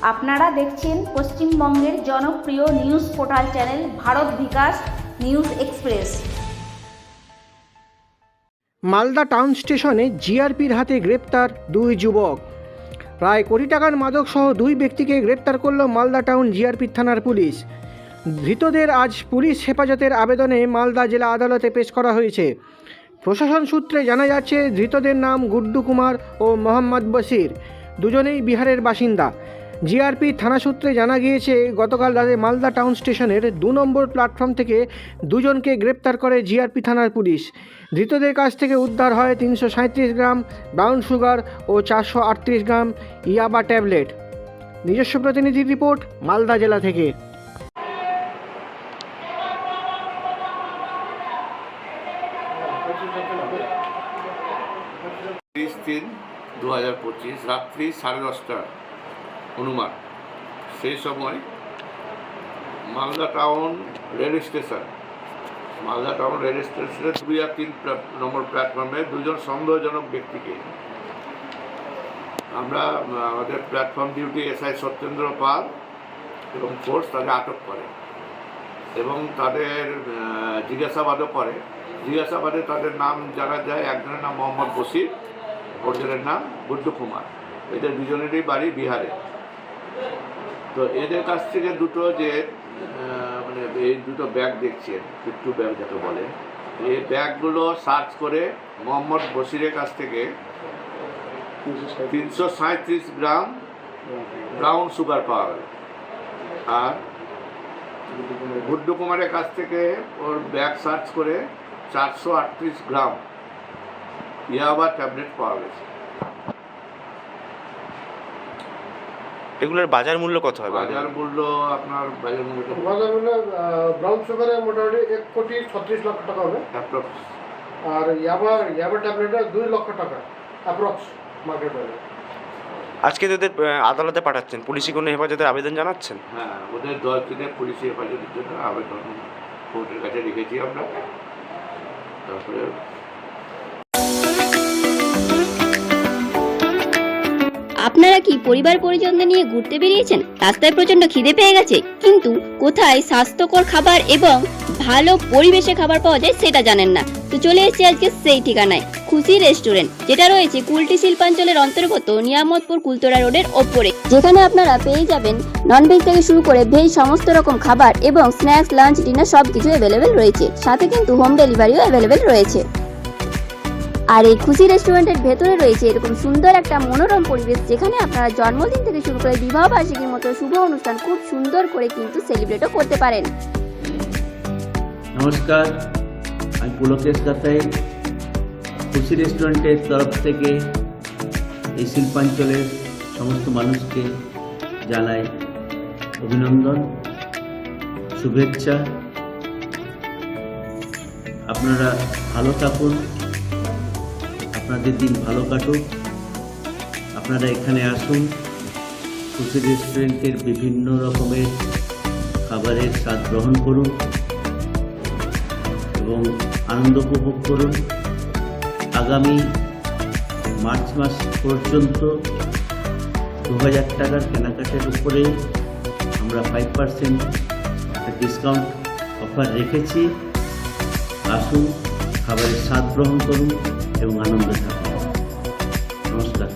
আপনারা দেখছেন পশ্চিমবঙ্গের জনপ্রিয় নিউজ পোর্টাল চ্যানেল ভারত বিকাশ নিউজ এক্সপ্রেস। মালদা টাউন স্টেশনে জিআরপির হাতে গ্রেপ্তার দুই যুবক। প্রায় কোটি টাকার মাদকসহ দুই ব্যক্তিকে গ্রেপ্তার করল মালদা টাউন জিআরপি থানার পুলিশ। ধৃতদের আজ পুলিশ হেফাজতের আবেদনে মালদা জেলা আদালতে পেশ করা হয়েছে। প্রশাসন সূত্রে জানা যাচ্ছে, ধৃতদের নাম গুড্ডু কুমার ও মোহাম্মদ বশির, দুজনেই বিহারের বাসিন্দা। জিআরপি থানা সূত্রে জানা গিয়েছে, গতকাল রাতে মালদা টাউন স্টেশনের 2 নম্বর প্ল্যাটফর্ম থেকে দুজনকে গ্রেপ্তার করে জিআরপি থানার পুলিশ। ধৃতদের কাছ থেকে উদ্ধার হয় 337 গ্রাম ব্রাউন সুগার ও 438 গ্রাম ইয়াবা ট্যাবলেট। নিজস্ব প্রতিনিধির রিপোর্ট মালদা জেলা থেকে। 30/3/2025 রাত্রি 10:30 অনুমান। সেই সময় মালদা টাউন রেল স্টেশনের 2 আর 3 নম্বর প্ল্যাটফর্মে দুজন সন্দেহজনক ব্যক্তিকে আমরা আমাদের প্ল্যাটফর্ম ডিউটি এসআই সত্যেন্দ্র পাল এবং ফোর্স তাদের আটক করে এবং তাদের জিজ্ঞাসাবাদে তাদের নাম জানা যায়। একজনের নাম মোহাম্মদ বশির, অন্যজনের নাম গুড্ডু কুমার। এদের দুজনেরই বাড়ি বিহারে। তো এদের কাছ থেকে এই দুটো ব্যাগ দেখছেন, পিট্টু ব্যাগ যাকে বলে, এই ব্যাগগুলো সার্চ করে মোহাম্মদ বশিরের কাছ থেকে 337 গ্রাম ব্রাউন সুগার পাওয়া গেল। আর গুড্ডু কুমারের কাছ থেকে ওর ব্যাগ সার্চ করে 438 গ্রাম ইয়াবা ট্যাবলেট পাওয়া গেছে। এগুলোর বাজার মূল্য কত হবে? বাজার মূল্য ব্রাউন সুগারে মোটামুটি 1,36 লক্ষ টাকা হবে অ্যাপ্রক্স। আর ইয়াবা ট্যাবলেটে 2 লক্ষ টাকা অ্যাপ্রক্স মার্কেট ভ্যালু। আজকে তোদের আদালতে পাঠাচ্ছেন, পুলিশি কোনো হেফাজতের আবেদন জানাচ্ছেন? হ্যাঁ, ওদের 10 দিনের পুলিশি হেফাজতের জন্য আবেদন কোর্টের কাছে রেখেছি আমরা। তারপরে আপনারা কি পরিবার পরিজনদের নিয়ে ঘুরতে বেরিয়েছেন? রাস্তায় প্রচন্ড খিদে পেয়ে গেছে, কিন্তু কোথায় স্বাস্থ্যকর খাবার এবং ভালো পরিবেশে খাবার পাওয়া যায় সেটা জানেন না। তো চলে এসেছি আজকে সেই ঠিকানায়, খুশি রেস্টুরেন্ট, যেটা রয়েছে কুলটি শিল্পাঞ্চলের অন্তর্গত নিয়ামতপুর কুলতরা রোডের ওপরে, যেখানে আপনারা পেয়ে যাবেন ননভেজ থেকে শুরু করে ভেজ সমস্ত রকম খাবার এবং স্ন্যাক্স, লাঞ্চ, ডিনার সবকিছু অ্যাভেলেবেল রয়েছে। সাথে কিন্তু হোম ডেলিভারিও অ্যাভেলেবেল রয়েছে। আর এই খুশি রেস্টুরেন্টের ভেতরে রয়েছে এরকম সুন্দর একটা মনোরম পরিবেশ, যেখানে আপনারা জন্মদিন থেকে শুরু করে বিবাহ বার্ষিকীর মতো শুভ অনুষ্ঠান খুব সুন্দর করে কিন্তু সেলিব্রেটও করতে পারেন। নমস্কার, আমি পুলকেশ কাতাই। খুশি রেস্টুরেন্টের তরফ থেকে এই শিল্পাঞ্চলের সমস্ত মানুষকে জানাই অভিনন্দন, শুভেচ্ছা। আপনারা ভালো থাকুন, আপনাদের দিন ভালো কাটুক। আপনারা এখানে আসুন, খুশি রেস্টুরেন্টের বিভিন্ন রকমের খাবারের স্বাদ গ্রহণ করুন এবং আনন্দ উপভোগ করুন। আগামী মার্চ মাস পর্যন্ত 2000 টাকার কেনাকাটার উপরে আমরা 5% ডিসকাউন্ট অফার রেখেছি। আসুন, খাবারের স্বাদ গ্রহণ করুন এবং আনন্দ থাকুন। নমস্কার।